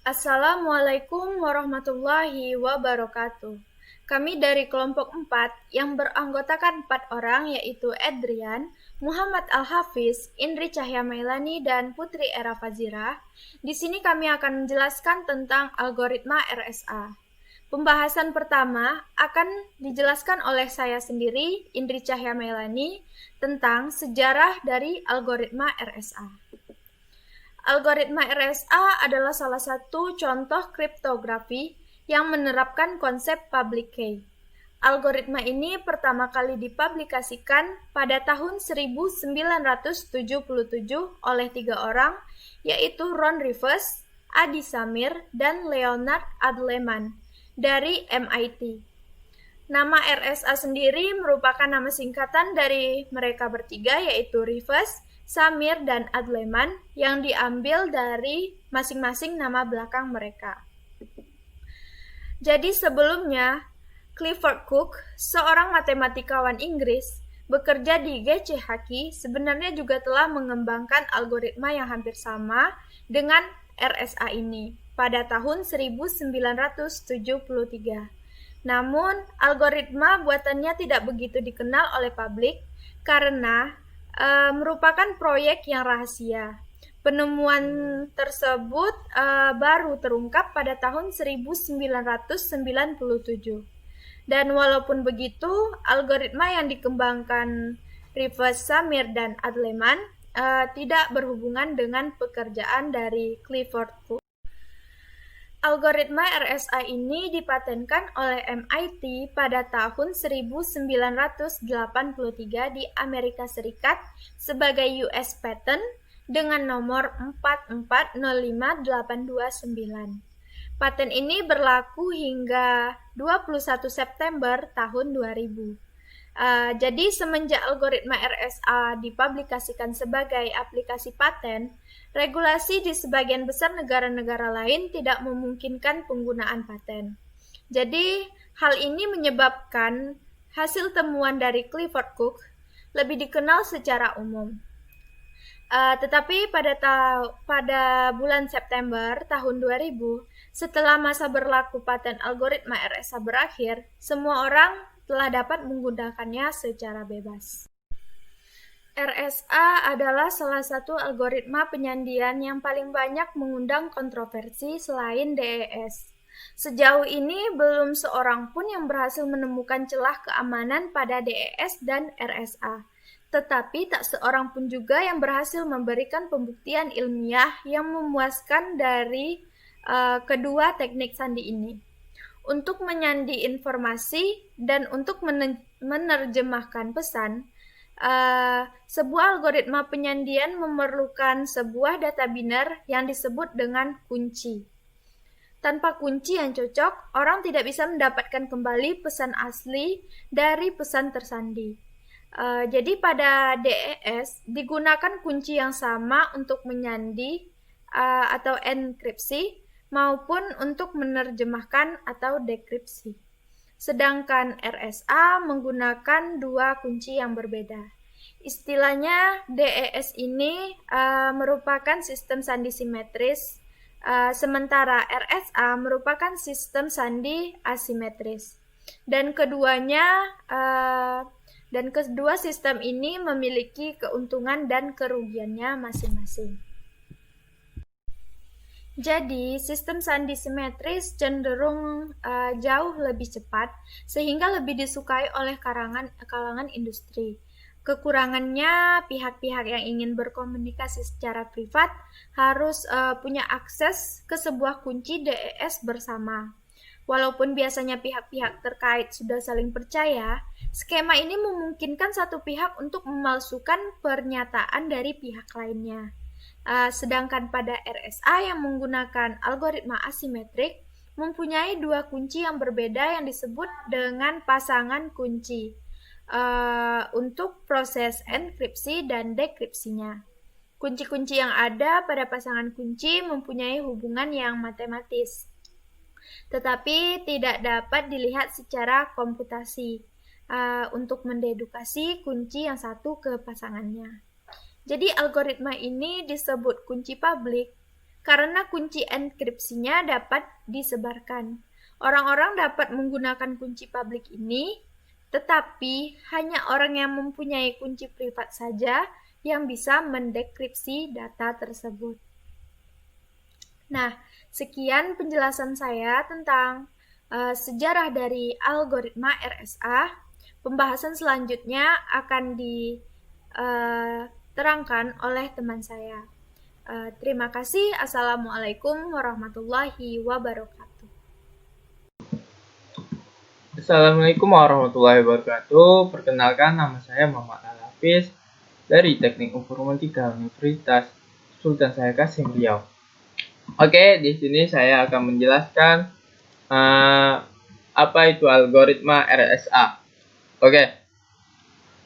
Assalamualaikum warahmatullahi wabarakatuh. Kami dari kelompok 4 yang beranggotakan 4 orang yaitu Adrian, Muhammad Al-Hafiz, Indri Cahya Mailani, dan Putri Era Fazira. Di sini kami akan menjelaskan tentang algoritma RSA. Pembahasan pertama akan dijelaskan oleh saya sendiri, Indri Cahya Mailani, tentang sejarah dari algoritma RSA. Algoritma RSA adalah salah satu contoh kriptografi yang menerapkan konsep public key. Algoritma ini pertama kali dipublikasikan pada tahun 1977 oleh 3 orang, yaitu Ron Rivers, Adi Samir, dan Leonard Adleman dari MIT. Nama RSA sendiri merupakan nama singkatan dari mereka bertiga, yaitu Rivers, Samir, dan Adleman, yang diambil dari masing-masing nama belakang mereka. Jadi sebelumnya, Clifford Cook, seorang matematikawan Inggris, bekerja di GCHQ, sebenarnya juga telah mengembangkan algoritma yang hampir sama dengan RSA ini pada tahun 1973. Namun, algoritma buatannya tidak begitu dikenal oleh publik karena merupakan proyek yang rahasia. Penemuan tersebut baru terungkap pada tahun 1997. Dan walaupun begitu, algoritma yang dikembangkan Rivers, Samir, dan Adleman tidak berhubungan dengan pekerjaan dari Clifford Cook. Algoritma RSA ini dipatenkan oleh MIT pada tahun 1983 di Amerika Serikat sebagai US Patent dengan nomor 4405829. Paten ini berlaku hingga 21 September tahun 2000. Jadi semenjak algoritma RSA dipublikasikan sebagai aplikasi paten, regulasi di sebagian besar negara-negara lain tidak memungkinkan penggunaan paten. Jadi hal ini menyebabkan hasil temuan dari Clifford Cook lebih dikenal secara umum. Tetapi pada bulan September tahun 2000, setelah masa berlaku paten algoritma RSA berakhir, semua orang telah dapat menggunakannya secara bebas. RSA adalah salah satu algoritma penyandian yang paling banyak mengundang kontroversi selain DES. Sejauh ini belum seorang pun yang berhasil menemukan celah keamanan pada DES dan RSA. Tetapi tak seorang pun juga yang berhasil memberikan pembuktian ilmiah yang memuaskan dari kedua teknik sandi ini. Untuk menyandi informasi dan untuk menerjemahkan pesan, sebuah algoritma penyandian memerlukan sebuah data biner yang disebut dengan kunci. Tanpa kunci yang cocok, orang tidak bisa mendapatkan kembali pesan asli dari pesan tersandi. Jadi pada DES digunakan kunci yang sama untuk menyandi atau enkripsi maupun untuk menerjemahkan atau dekripsi. Sedangkan RSA menggunakan dua kunci yang berbeda. Istilahnya DES ini merupakan sistem sandi simetris, sementara RSA merupakan sistem sandi asimetris. Dan kedua sistem ini memiliki keuntungan dan kerugiannya masing-masing. Jadi, sistem sandi simetris cenderung jauh lebih cepat sehingga lebih disukai oleh kalangan industri. Kekurangannya, pihak-pihak yang ingin berkomunikasi secara privat harus punya akses ke sebuah kunci DES bersama. Walaupun biasanya pihak-pihak terkait sudah saling percaya, skema ini memungkinkan satu pihak untuk memalsukan pernyataan dari pihak lainnya. Sedangkan pada RSA yang menggunakan algoritma asimetrik mempunyai dua kunci yang berbeda yang disebut dengan pasangan kunci untuk proses enkripsi dan dekripsinya. Kunci-kunci yang ada pada pasangan kunci mempunyai hubungan yang matematis, tetapi tidak dapat dilihat secara komputasi untuk mendedukasi kunci yang satu ke pasangannya. Jadi algoritma ini disebut kunci publik karena kunci enkripsinya dapat disebarkan. Orang-orang dapat menggunakan kunci publik ini, tetapi hanya orang yang mempunyai kunci privat saja yang bisa mendekripsi data tersebut. Nah, sekian penjelasan saya tentang sejarah dari algoritma RSA. Pembahasan selanjutnya akan diterangkan oleh teman saya. Terima kasih. Assalamualaikum warahmatullahi wabarakatuh. Assalamualaikum warahmatullahi wabarakatuh. Perkenalkan, nama saya Muhammad Al-Hafiz dari Teknik Informatika Universitas Sultan Syahrir Qasim Riau. Oke, di sini saya akan menjelaskan apa itu algoritma RSA. Oke,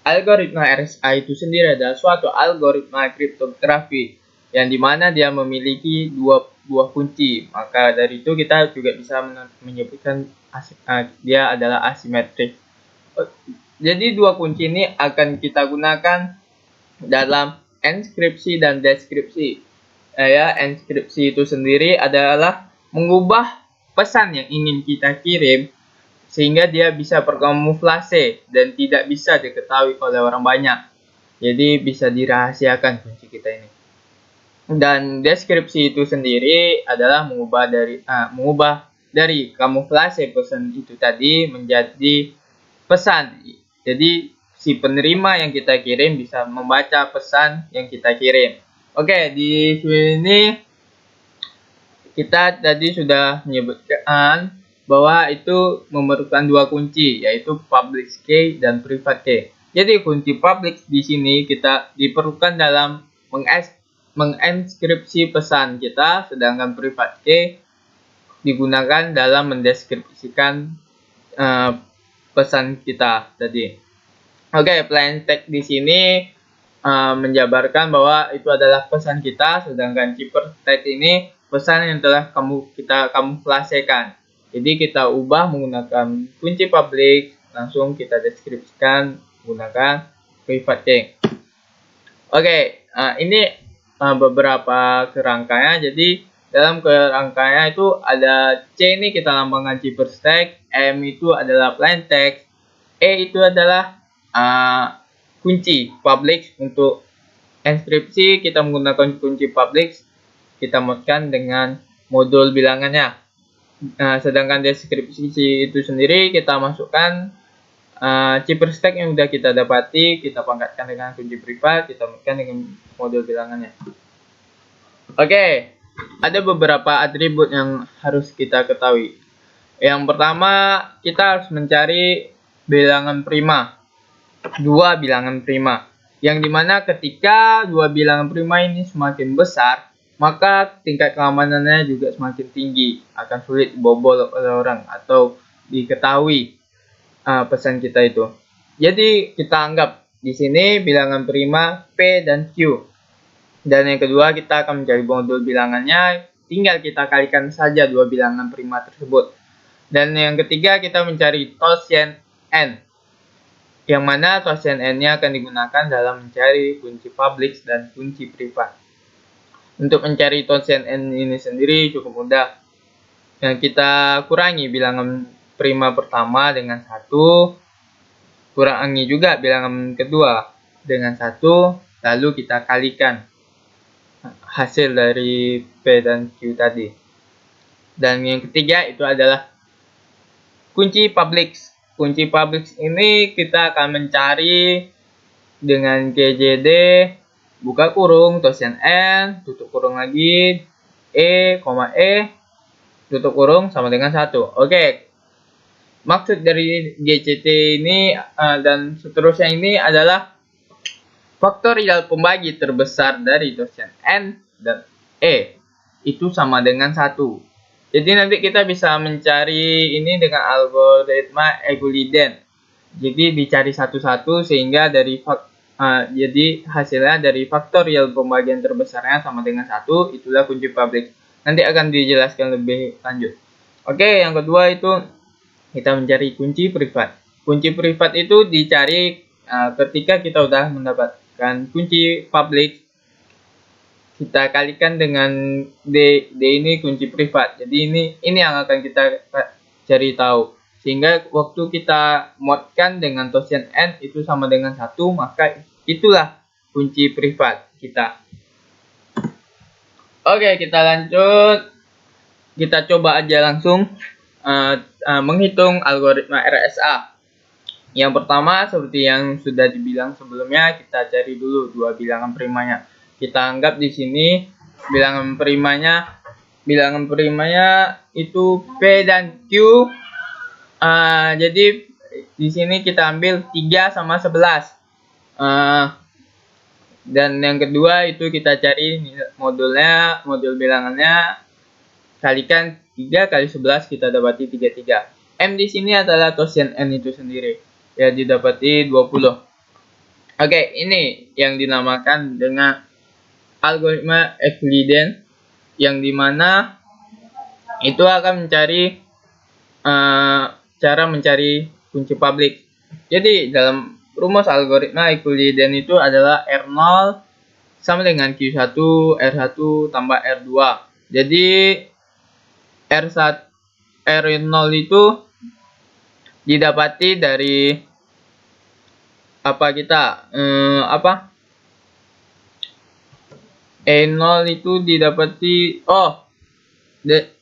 algoritma RSA itu sendiri adalah suatu algoritma kriptografi yang dimana dia memiliki dua buah kunci. Maka dari itu kita juga bisa menyebutkan dia adalah asimetrik. Jadi dua kunci ini akan kita gunakan dalam enskripsi dan deskripsi. Enskripsi itu sendiri adalah mengubah pesan yang ingin kita kirim sehingga dia bisa berkamuflase dan tidak bisa diketahui oleh orang banyak. Jadi bisa dirahasiakan kunci kita ini. Dan deskripsi itu sendiri adalah mengubah dari kamuflase pesan itu tadi menjadi pesan. Jadi si penerima yang kita kirim bisa membaca pesan yang kita kirim. Oke, di sini kita tadi sudah menyebutkan bahwa itu memerlukan dua kunci, yaitu public key dan private key. Jadi kunci public di sini kita diperlukan dalam menginskripsi pesan kita, sedangkan private key digunakan dalam mendeskripsikan pesan kita tadi. Oke, plain text di sini menjabarkan bahwa itu adalah pesan kita, sedangkan ciphertext ini pesan yang telah kita kamuflasekan. Jadi kita ubah menggunakan kunci public, langsung kita deskripsikan menggunakan private key. Oke, ini beberapa kerangkanya. Jadi dalam kerangkanya itu ada C ini kita lambangkan ciphertext, M itu adalah plain text, E itu adalah kunci public. Untuk enskripsi kita menggunakan kunci public, kita modkan dengan modul bilangannya. Sedangkan deskripsi itu sendiri kita masukkan ciphertext yang sudah kita dapati, kita pangkatkan dengan kunci privat, kita modkan dengan modul bilangannya. Oke, ada beberapa atribut yang harus kita ketahui. Yang pertama, kita harus mencari bilangan prima, dua bilangan prima, yang dimana ketika dua bilangan prima ini semakin besar, maka tingkat keamanannya juga semakin tinggi, akan sulit dibobol oleh orang atau diketahui pesan kita itu. Jadi kita anggap di sini bilangan prima P dan Q. Dan yang kedua, kita akan mencari modul bilangannya, tinggal kita kalikan saja dua bilangan prima tersebut. Dan yang ketiga, kita mencari tocient N, yang mana tocient N-nya akan digunakan dalam mencari kunci public dan kunci privat. Untuk mencari tocient N ini sendiri cukup mudah. Yang kita kurangi bilangan prima pertama dengan 1, kurangi juga bilangan kedua dengan 1, lalu kita kalikan hasil dari P dan Q tadi. Dan yang ketiga itu adalah kunci public. Kunci public ini kita akan mencari dengan KJD buka kurung tocient N tutup kurung lagi E, tutup kurung sama dengan 1. Oke. Maksud dari GCT ini dan seterusnya ini adalah faktorial pembagi terbesar dari tocient N dan E itu sama dengan 1. Jadi nanti kita bisa mencari ini dengan algoritma Euclidean. Jadi dicari satu-satu sehingga jadi hasilnya dari faktorial pembagian terbesarnya sama dengan 1, itulah kunci public. Nanti akan dijelaskan lebih lanjut. Oke, yang kedua itu kita mencari kunci privat. Kunci privat itu dicari ketika kita sudah mendapatkan kunci public, kita kalikan dengan D. D ini kunci privat. Jadi ini yang akan kita cari tahu. Sehingga waktu kita modkan dengan tosian N itu sama dengan 1, maka itulah kunci privat kita. Oke, kita lanjut. Kita coba aja langsung menghitung algoritma RSA. Yang pertama, seperti yang sudah dibilang sebelumnya, kita cari dulu dua bilangan primanya. Kita anggap di sini bilangan primanya itu P dan Q. Jadi di sini kita ambil 3 sama 11. Dan yang kedua itu kita cari modul bilangannya, kalikan 3 kali 11, kita dapati 33. M di sini adalah tosian N itu sendiri, ya didapati 20. Oke, ini yang dinamakan dengan algoritma Euclidean, yang dimana itu akan mencari cara mencari kunci publik. Jadi dalam rumus algoritma Euclidean itu adalah R0 sama dengan Q1 R1 tambah R2. Jadi R0 itu didapati dari E0 itu didapati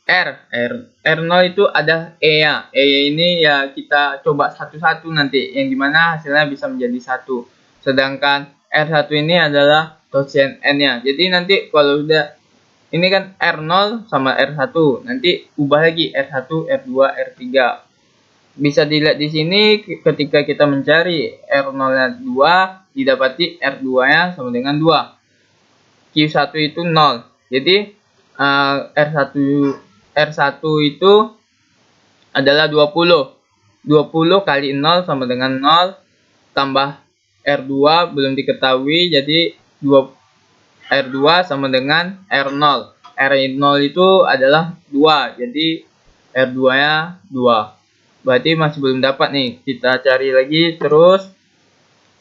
R0 itu ada E ya. E ini ya kita coba satu-satu nanti, yang dimana hasilnya bisa menjadi 1. Sedangkan R1 ini adalah tosian N nya. Jadi nanti kalau udah ini kan R0 sama R1, nanti ubah lagi R1, R2, R3. Bisa dilihat di sini ketika kita mencari R0-nya 2, didapati R2-nya sama dengan 2. Q1 itu 0. Jadi R1 itu adalah 20. 20 kali 0 sama dengan 0 tambah R2 belum diketahui, jadi R2 sama dengan R0. R0 itu adalah 2, jadi R2-nya 2. Berarti masih belum dapat nih. Kita cari lagi terus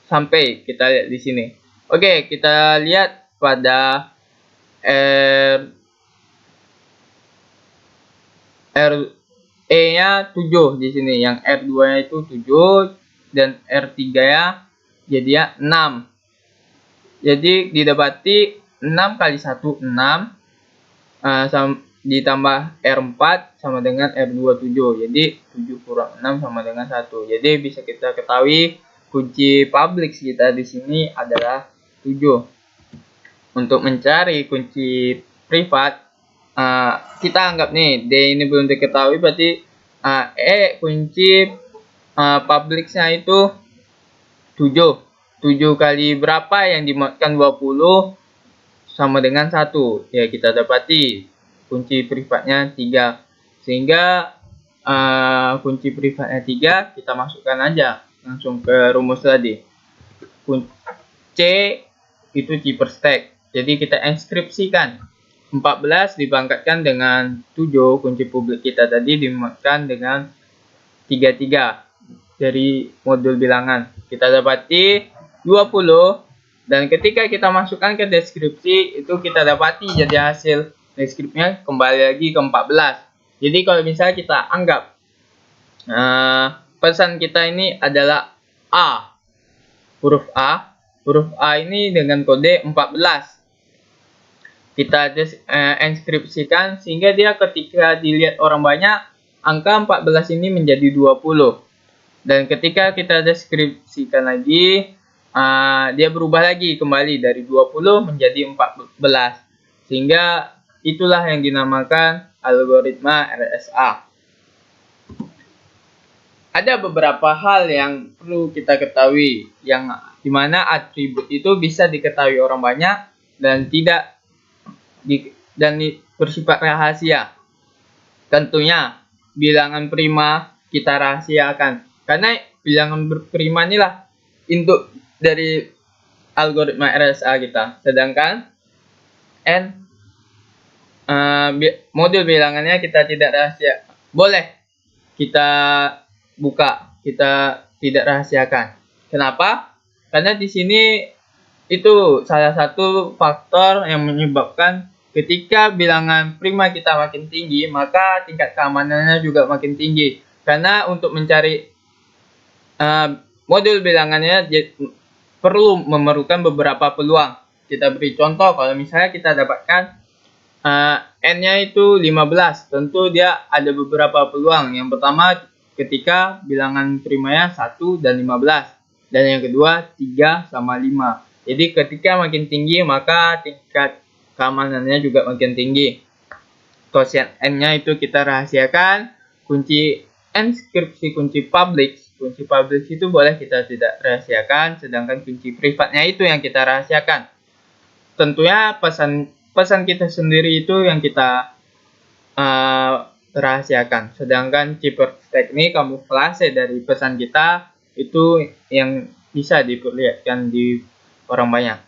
sampai kita lihat di sini. Oke, kita lihat pada E-nya 7 di sini, yang R2-nya itu 7 dan R3-nya jadi ya 6. Jadi didapati 6 kali 1 6 ditambah R4 sama dengan R2 7. Jadi 7 kurang 6 sama dengan 1. Jadi bisa kita ketahui kunci publik kita di sini adalah 7. Untuk mencari kunci privat, kita anggap nih D ini belum diketahui, berarti kunci publiknya itu 7. 7 kali berapa yang dimodkan 20 sama dengan 1. Ya, kita dapati kunci privatnya 3. Sehingga kunci privatnya 3, kita masukkan aja langsung ke rumus tadi. C itu keeper stack. Jadi kita inskripsikan 14 dibangkitkan dengan 7, kunci publik kita tadi dimodkan dengan 33 dari modul bilangan. Kita dapati 20, dan ketika kita masukkan ke deskripsi itu kita dapati jadi hasil deskripsinya kembali lagi ke 14. Jadi kalau misalnya kita anggap pesan kita ini adalah huruf A ini dengan kode 14. Kita inskripsikan sehingga dia ketika dilihat orang banyak, angka 14 ini menjadi 20. Dan ketika kita deskripsikan lagi, dia berubah lagi kembali dari 20 menjadi 14. Sehingga itulah yang dinamakan algoritma RSA. Ada beberapa hal yang perlu kita ketahui, yang dimana atribut itu bisa diketahui orang banyak dan bersifat rahasia. Tentunya bilangan prima kita rahasiakan, karena bilangan prima inilah input dari algoritma RSA kita. Sedangkan modul bilangannya kita tidak rahasia. Boleh kita buka, kita tidak rahasiakan. Kenapa? Karena di sini Itu salah satu faktor yang menyebabkan ketika bilangan prima kita makin tinggi, maka tingkat keamanannya juga makin tinggi. Karena untuk mencari modul bilangannya perlu memerlukan beberapa peluang. Kita beri contoh, kalau misalnya kita dapatkan N-nya itu 15, tentu dia ada beberapa peluang. Yang pertama, ketika bilangan primanya 1 dan 15. Dan yang kedua, 3 sama 5. Jadi ketika makin tinggi, maka tingkat keamanannya juga makin tinggi. Quotient N-nya itu kita rahasiakan. Kunci enskripsi, kunci public itu boleh kita tidak rahasiakan, sedangkan kunci privatnya itu yang kita rahasiakan. Tentunya pesan kita sendiri itu yang kita rahasiakan, sedangkan ciphertext ini kamuflase dari pesan kita itu yang bisa diperlihatkan di orang banyak.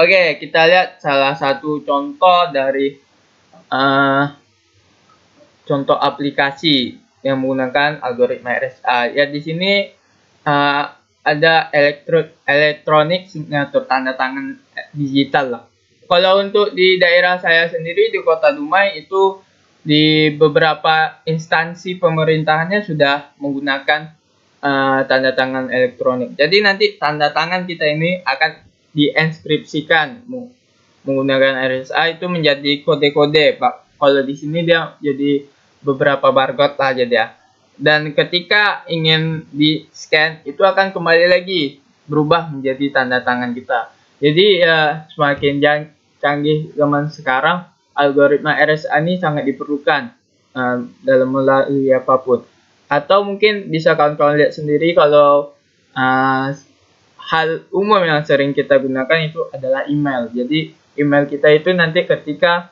Oke, kita lihat salah satu contoh dari contoh aplikasi yang menggunakan algoritma RSA. Ya, di sini ada elektronik signature, tanda tangan digital lah. Kalau untuk di daerah saya sendiri di Kota Dumai itu di beberapa instansi pemerintahannya sudah menggunakan tanda tangan elektronik. Jadi nanti tanda tangan kita ini akan dienskripsikan menggunakan RSA itu menjadi kode-kode, Pak. Kalau di sini dia jadi beberapa barcode lah jadi ya. Dan ketika ingin di scan itu akan kembali lagi berubah menjadi tanda tangan kita. Jadi ya semakin canggih zaman sekarang, algoritma RSA ini sangat diperlukan dalam melalui apapun. Atau mungkin bisa kawan-kawan lihat sendiri kalau hal umum yang sering kita gunakan itu adalah email. Jadi email kita itu nanti ketika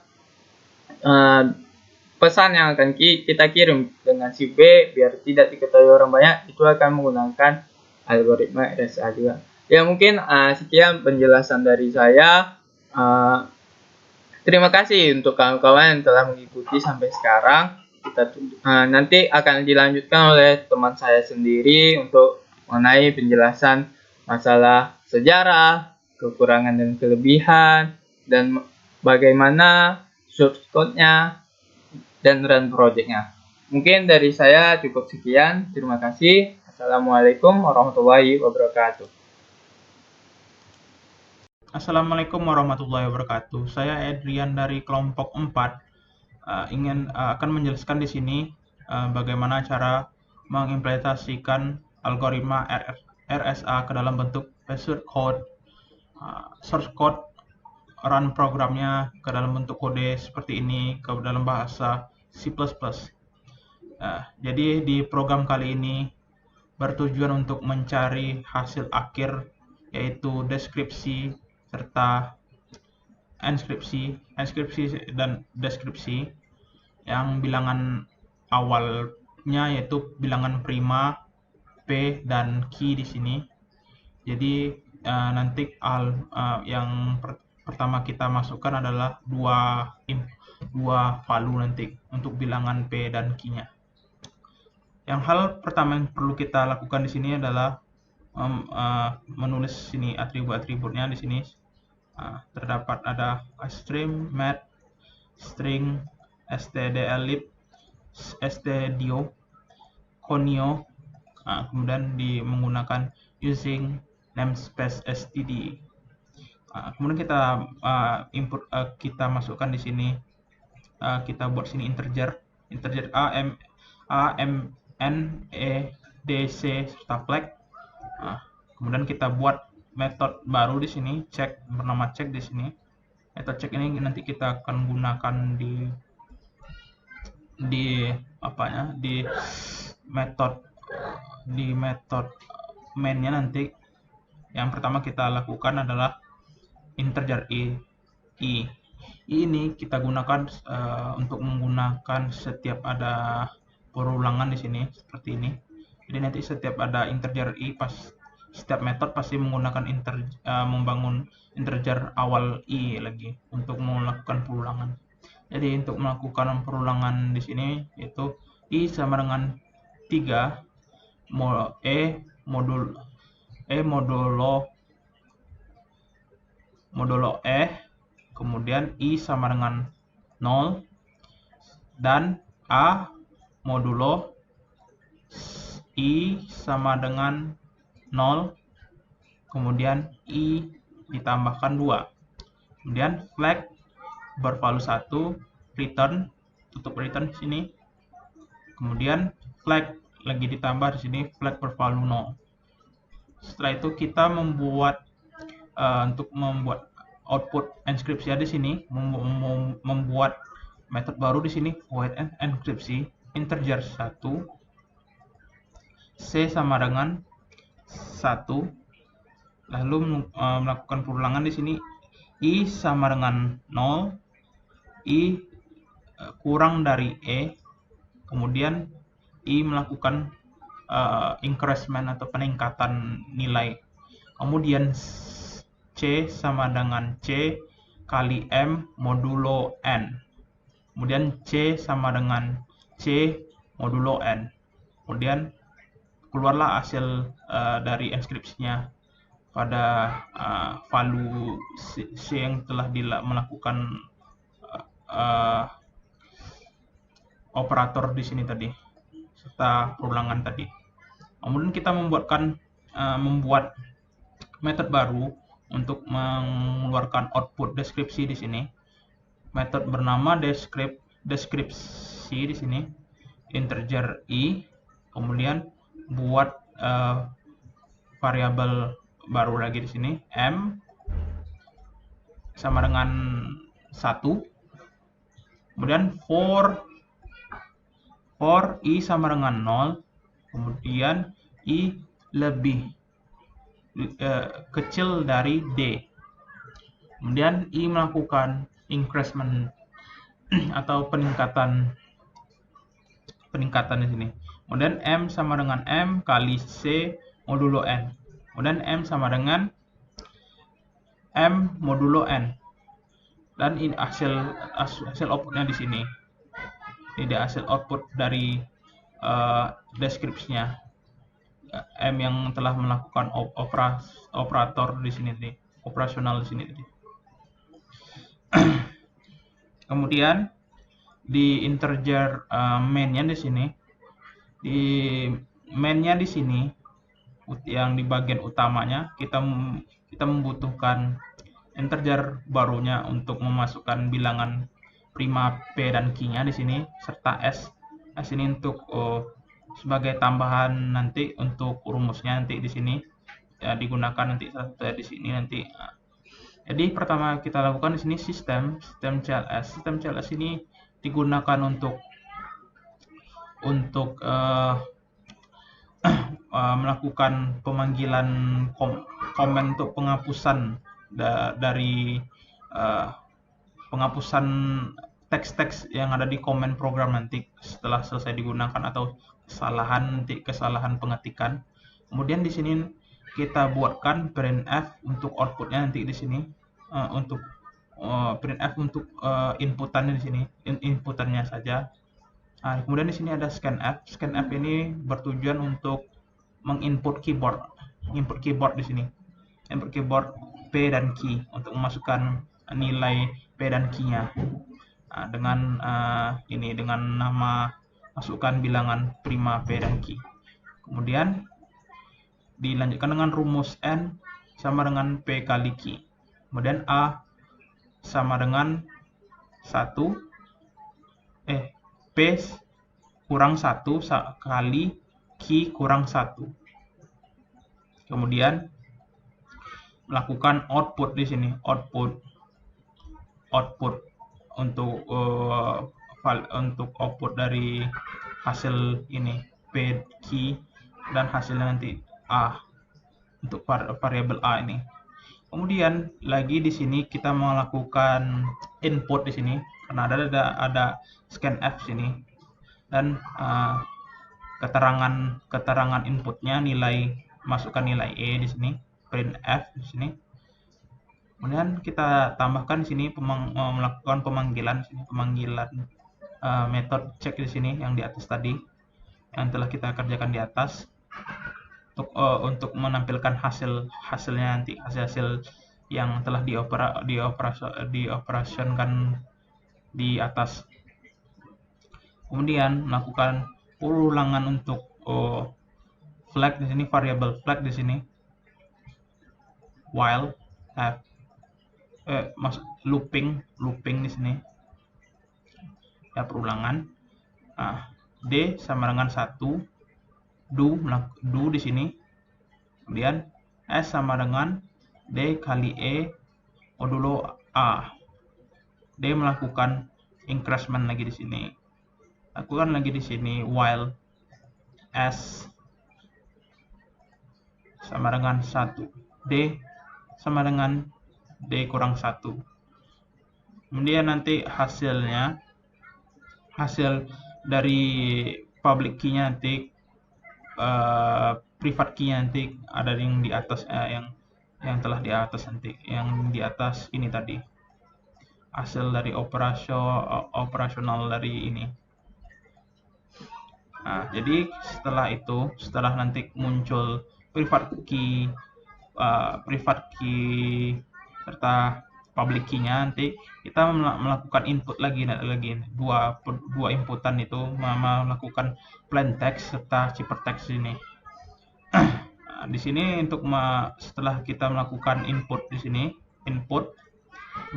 pesan yang akan kita kirim dengan si B biar tidak diketahui orang banyak, itu akan menggunakan algoritma RSA juga. Ya mungkin sekian penjelasan dari saya. Terima kasih untuk kawan-kawan yang telah mengikuti sampai sekarang. Nanti akan dilanjutkan oleh teman saya sendiri untuk mengenai penjelasan masalah sejarah, kekurangan dan kelebihan, dan bagaimana source code-nya dan run project-nya. Mungkin dari saya cukup sekian. Terima kasih. Assalamualaikum warahmatullahi wabarakatuh. Assalamualaikum warahmatullahi wabarakatuh. Saya Adrian dari kelompok 4 akan menjelaskan di sini bagaimana cara mengimplementasikan algoritma RSA ke dalam bentuk source code, run programnya ke dalam bentuk kode seperti ini ke dalam bahasa C++. Jadi di program kali ini bertujuan untuk mencari hasil akhir, yaitu deskripsi serta enskripsi dan deskripsi yang bilangan awalnya yaitu bilangan prima, P dan key di sini. Jadi nanti yang pertama kita masukkan adalah dua value nanti untuk bilangan P dan key-nya. Yang hal pertama yang perlu kita lakukan di sini adalah menulis sini atribut-atributnya. Di sini terdapat ada stream, math, string, stdlib, stdio, conio, kemudian menggunakan using namespace std. Kemudian kita input, kita masukkan di sini, kita buat sini integer n, e, dc serta flag. Kemudian kita buat metode baru di sini, check, bernama check di sini. Metode check ini nanti kita akan gunakan di metode mainnya nanti. Yang pertama kita lakukan adalah integer i ini kita gunakan untuk menggunakan setiap ada perulangan di sini seperti ini. Jadi nanti setiap ada integer i, setiap metode pasti menggunakan membangun integer awal i lagi untuk melakukan perulangan. Jadi untuk melakukan perulangan di sini yaitu i sama dengan 3 modulo modulo kemudian I sama dengan 0, dan A modulo I sama dengan 0, kemudian I ditambahkan 2. Kemudian flag bervalue 1, return, tutup return di sini. Kemudian flag lagi ditambah di sini, flag bervalue 0. Setelah itu kita membuat untuk membuat output enkripsi di sini, membuat metode baru di sini, void enkripsi integer 1, C sama dengan 1, lalu melakukan perulangan di sini, I sama dengan 0, I kurang dari E, kemudian I melakukan increment atau peningkatan nilai, kemudian C sama dengan C kali M modulo N, kemudian C sama dengan C modulo N, kemudian keluarlah hasil dari enkripsinya pada value C yang telah melakukan operator di sini tadi serta perulangan tadi. Kemudian kita membuat metode baru untuk mengeluarkan output deskripsi di sini. Metode bernama deskripsi di sini, integer I, kemudian buat variabel baru lagi di sini, M sama dengan 1, kemudian for I sama dengan 0, kemudian I lebih kecil dari D, kemudian I melakukan increment atau peningkatan di sini, kemudian M sama dengan M kali C modulo N, kemudian M sama dengan M modulo N, dan ini hasil outputnya di sini. Ini dia hasil output dari deskripsinya, M yang telah melakukan operator di sini, operasional di sini. Kemudian di integer mainnya di sini, di sini yang di bagian utamanya kita membutuhkan integer barunya untuk memasukkan bilangan prima P dan Q-nya di sini serta S ini untuk sebagai tambahan nanti untuk rumusnya nanti di sini ya, digunakan nanti di sini nanti. Jadi pertama kita lakukan di sini sistem CLS. Sistem CLS ini digunakan untuk melakukan pemanggilan komen untuk penghapusan dari penghapusan teks-teks yang ada di komen program nanti setelah selesai digunakan atau kesalahan pengetikan. Kemudian di sini kita buatkan printf untuk outputnya nanti di sini, untuk printf untuk inputannya di sini, inputannya saja. Nah, kemudian di sini ada scanf. Scanf ini bertujuan untuk menginput keyboard di sini, input keyboard P dan Q untuk memasukkan nilai P dan Q-nya dengan nama masukkan bilangan prima P dan Q. Kemudian dilanjutkan dengan rumus N sama dengan P kali Q. Kemudian A sama dengan 1 P kurang 1 kali Q kurang 1. Kemudian melakukan output di sini, output untuk output dari hasil ini P, Q, dan hasilnya nanti A untuk variabel A ini. Kemudian lagi di sini kita melakukan input di sini karena ada scanf sini, dan keterangan inputnya masukkan nilai E di sini, printf di sini. Kemudian kita tambahkan di sini melakukan pemanggilan metode check di sini yang di atas tadi yang telah kita kerjakan di atas untuk menampilkan hasilnya nanti, hasil yang telah dioperasionkan di atas. Kemudian melakukan ulangan untuk flag di sini, variable flag di sini, while looping di sini ya, perulangan. D sama dengan 1, do di sini. Kemudian S sama dengan D kali E modulo A. D melakukan increment lagi di sini. Lakukan lagi di sini while S sama dengan 1. D sama dengan D kurang 1. Kemudian nanti hasil dari public key-nya nanti, private key-nya nanti ada yang di atas, yang telah di atas nanti, yang di atas ini tadi. Hasil dari operasional dari ini. Jadi setelah nanti muncul private key serta public key-nya, nanti kita melakukan input lagi dua inputan itu, melakukan plain text serta ciphertext ini. Di sini setelah kita melakukan input di sini, input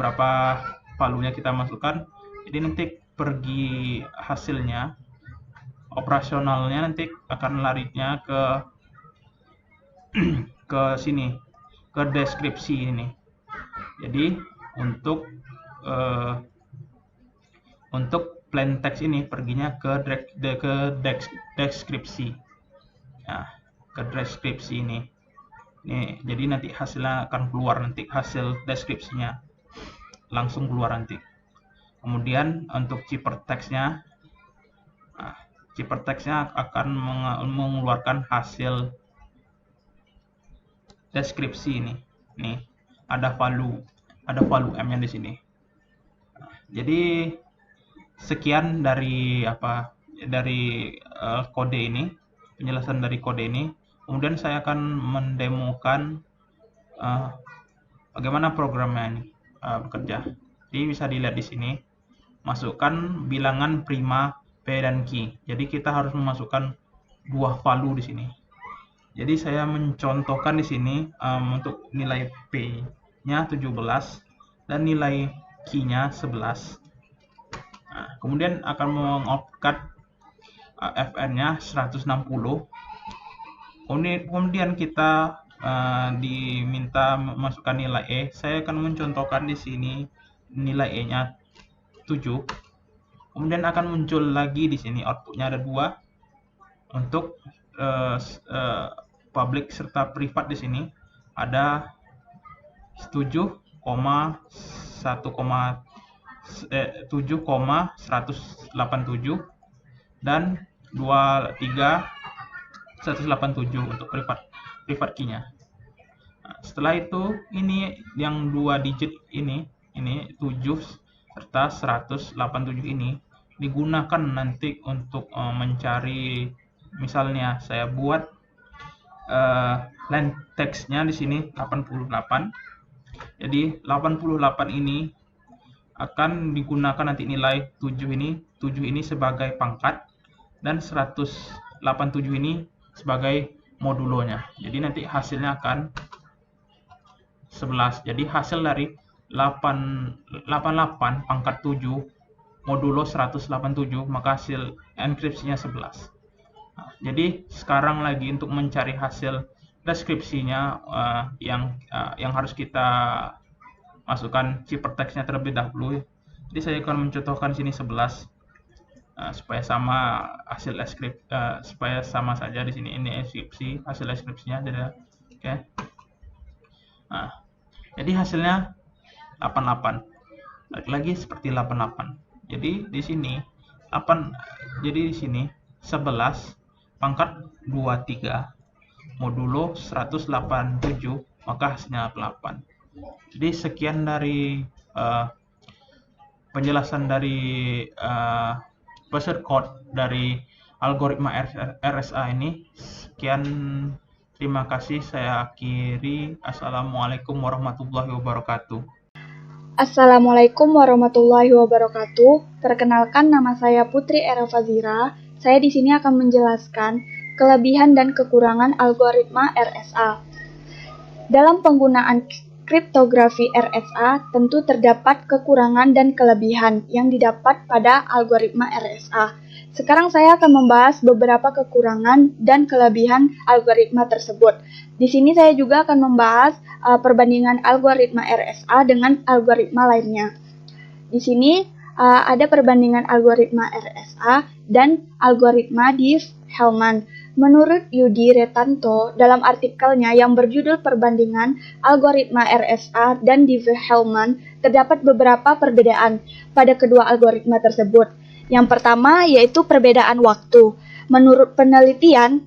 berapa valuenya kita masukkan, jadi nanti pergi hasilnya, operasionalnya nanti akan larinya ke sini, ke deskripsi ini. Jadi untuk plain text ini perginya ke deskripsi. Ke deskripsi ini. Jadi nanti hasilnya akan keluar, nanti hasil deskripsinya langsung keluar nanti. Kemudian untuk ciphertext-nya, ciphertext-nya akan mengeluarkan hasil deskripsi ini. Nih, ada value M-nya di sini. Jadi sekian dari kode ini, penjelasan dari kode ini. Kemudian saya akan mendemokan bagaimana programnya ini bekerja. Jadi bisa dilihat di sini, masukkan bilangan prima, P dan Q. Jadi kita harus memasukkan dua value di sini. Jadi saya mencontohkan di sini untuk nilai P-nya 17 dan nilai Q-nya 11. Kemudian akan mengopkat Fn-nya 160. Kemudian kita diminta memasukkan nilai E. Saya akan mencontohkan di sini nilai E-nya 7. Kemudian akan muncul lagi di sini outputnya ada 2. Untuk public serta privat di sini ada 7,187 dan 23,187 untuk privat key-nya. Setelah itu ini yang 2 digit ini 7 serta 187 ini digunakan nanti untuk mencari, misalnya saya buat line text-nya di sini 88. Jadi 88 ini akan digunakan nanti nilai 7 ini sebagai pangkat dan 187 ini sebagai modulonya. Jadi nanti hasilnya akan 11. Jadi hasil dari 88 pangkat 7 modulo 187, maka hasil enkripsinya 11. Jadi sekarang lagi untuk mencari hasil deskripsinya yang harus kita masukkan ciphertext-nya terlebih dahulu. Jadi saya akan mencontohkan sini 11 supaya sama hasil supaya sama saja di sini, ini deskripsi, hasil deskripsinya ada. Oke. Jadi hasilnya 88. Lagi seperti 88. Jadi di sini 11 pangkat 23 modulo 187, maka hasilnya 8. Jadi sekian dari penjelasan dari peserta code dari algoritma RSA ini. Sekian Terima kasih, saya akhiri. Assalamualaikum warahmatullahi wabarakatuh. Assalamualaikum warahmatullahi wabarakatuh. Perkenalkan, nama saya Putri Era Fazira. Saya di sini akan menjelaskan kelebihan dan kekurangan algoritma RSA. Dalam penggunaan kriptografi RSA, tentu terdapat kekurangan dan kelebihan yang didapat pada algoritma RSA. Sekarang saya akan membahas beberapa kekurangan dan kelebihan algoritma tersebut. Di sini saya juga akan membahas perbandingan algoritma RSA dengan algoritma lainnya. Di sini ada perbandingan algoritma RSA dan algoritma Diffie-Hellman. Menurut Yudi Retanto dalam artikelnya yang berjudul Perbandingan Algoritma RSA dan Diffie-Hellman, terdapat beberapa perbedaan pada kedua algoritma tersebut. Yang pertama yaitu perbedaan waktu. Menurut penelitian,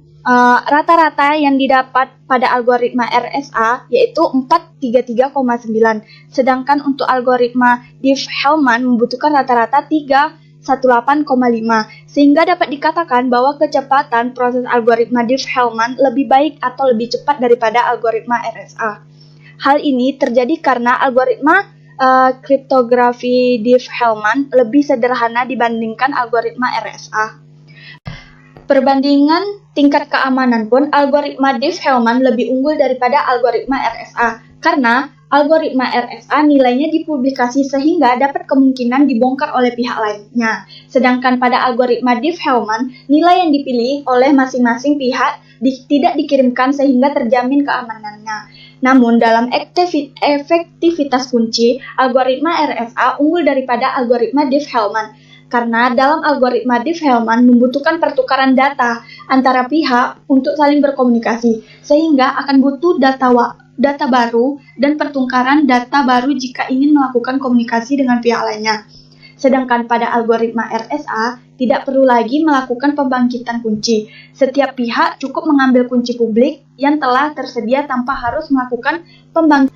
rata-rata yang didapat pada algoritma RSA yaitu 433,9, sedangkan untuk algoritma Diffie-Hellman membutuhkan rata-rata 318,5, sehingga dapat dikatakan bahwa kecepatan proses algoritma Diffie-Hellman lebih baik atau lebih cepat daripada algoritma RSA. Hal ini terjadi karena algoritma kriptografi Diffie-Hellman lebih sederhana dibandingkan algoritma RSA. Perbandingan tingkat keamanan pun algoritma Diffie-Hellman lebih unggul daripada algoritma RSA karena algoritma RSA nilainya dipublikasi sehingga dapat kemungkinan dibongkar oleh pihak lainnya. Sedangkan pada algoritma Diffie-Hellman, nilai yang dipilih oleh masing-masing pihak tidak dikirimkan sehingga terjamin keamanannya. Namun dalam efektivitas kunci, algoritma RSA unggul daripada algoritma Diffie-Hellman. Karena dalam algoritma Diffie-Hellman membutuhkan pertukaran data antara pihak untuk saling berkomunikasi, sehingga akan butuh data baru dan pertukaran data baru jika ingin melakukan komunikasi dengan pihak lainnya. Sedangkan pada algoritma RSA, tidak perlu lagi melakukan pembangkitan kunci. Setiap pihak cukup mengambil kunci publik yang telah tersedia tanpa harus melakukan pembangkitan.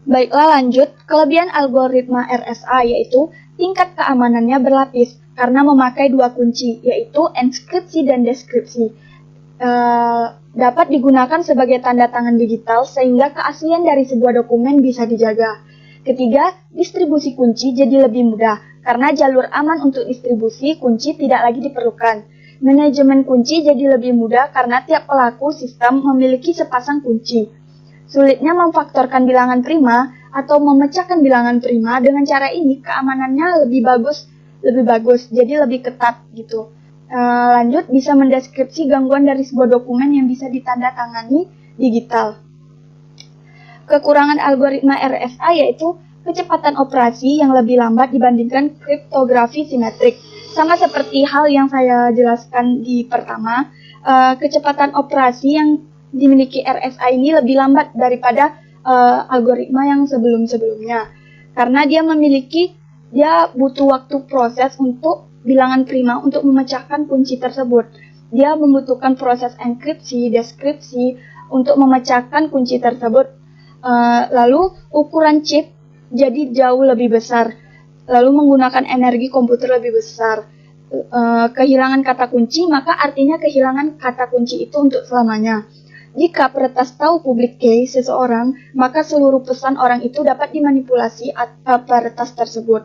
Baiklah lanjut, kelebihan algoritma RSA yaitu tingkat keamanannya berlapis karena memakai dua kunci, yaitu enskripsi dan deskripsi. Dapat digunakan sebagai tanda tangan digital sehingga keaslian dari sebuah dokumen bisa dijaga. Ketiga, distribusi kunci jadi lebih mudah karena jalur aman untuk distribusi kunci tidak lagi diperlukan. Manajemen kunci jadi lebih mudah karena tiap pelaku sistem memiliki sepasang kunci. Sulitnya memfaktorkan bilangan prima atau memecahkan bilangan prima. Dengan cara ini keamanannya lebih bagus, jadi lebih ketat gitu. Lanjut, bisa mendeskripsi gangguan dari sebuah dokumen yang bisa ditandatangani digital. Kekurangan algoritma RSA yaitu kecepatan operasi yang lebih lambat dibandingkan kriptografi simetrik. Sama seperti hal yang saya jelaskan di pertama, kecepatan operasi yang dimiliki RSA ini lebih lambat daripada algoritma yang sebelum-sebelumnya. Karena dia butuh waktu proses untuk bilangan prima untuk memecahkan kunci tersebut. Dia membutuhkan proses enkripsi, deskripsi untuk memecahkan kunci tersebut. Lalu ukuran chip jadi jauh lebih besar. Lalu menggunakan energi komputer lebih besar. Kehilangan kata kunci, maka artinya kehilangan kata kunci itu untuk selamanya. Jika peretas tahu public key seseorang, maka seluruh pesan orang itu dapat dimanipulasi peretas tersebut.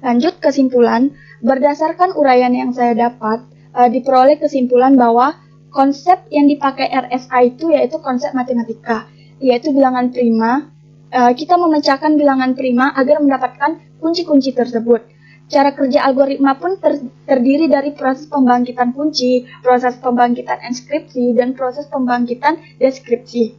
Lanjut kesimpulan, berdasarkan uraian yang saya dapat, diperoleh kesimpulan bahwa konsep yang dipakai RSA itu yaitu konsep matematika, yaitu bilangan prima. Kita memecahkan bilangan prima agar mendapatkan kunci-kunci tersebut. Cara kerja algoritma pun terdiri dari proses pembangkitan kunci, proses pembangkitan enskripsi, dan proses pembangkitan deskripsi.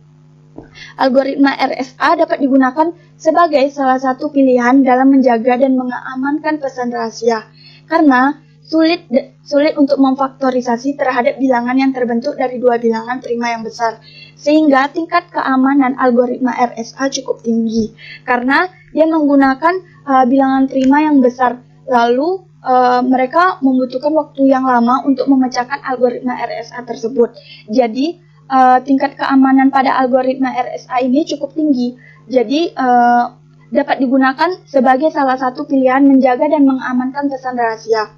Algoritma RSA dapat digunakan sebagai salah satu pilihan dalam menjaga dan mengamankan pesan rahasia, karena sulit untuk memfaktorisasi terhadap bilangan yang terbentuk dari dua bilangan prima yang besar, sehingga tingkat keamanan algoritma RSA cukup tinggi, karena dia menggunakan bilangan prima yang besar. Lalu mereka membutuhkan waktu yang lama untuk memecahkan algoritma RSA tersebut. Jadi tingkat keamanan pada algoritma RSA ini cukup tinggi. Jadi dapat digunakan sebagai salah satu pilihan menjaga dan mengamankan pesan rahasia.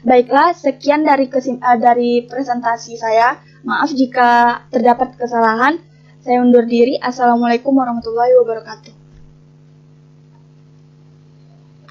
Baiklah, sekian dari presentasi saya. Maaf jika terdapat kesalahan. Saya undur diri. Assalamualaikum warahmatullahi wabarakatuh.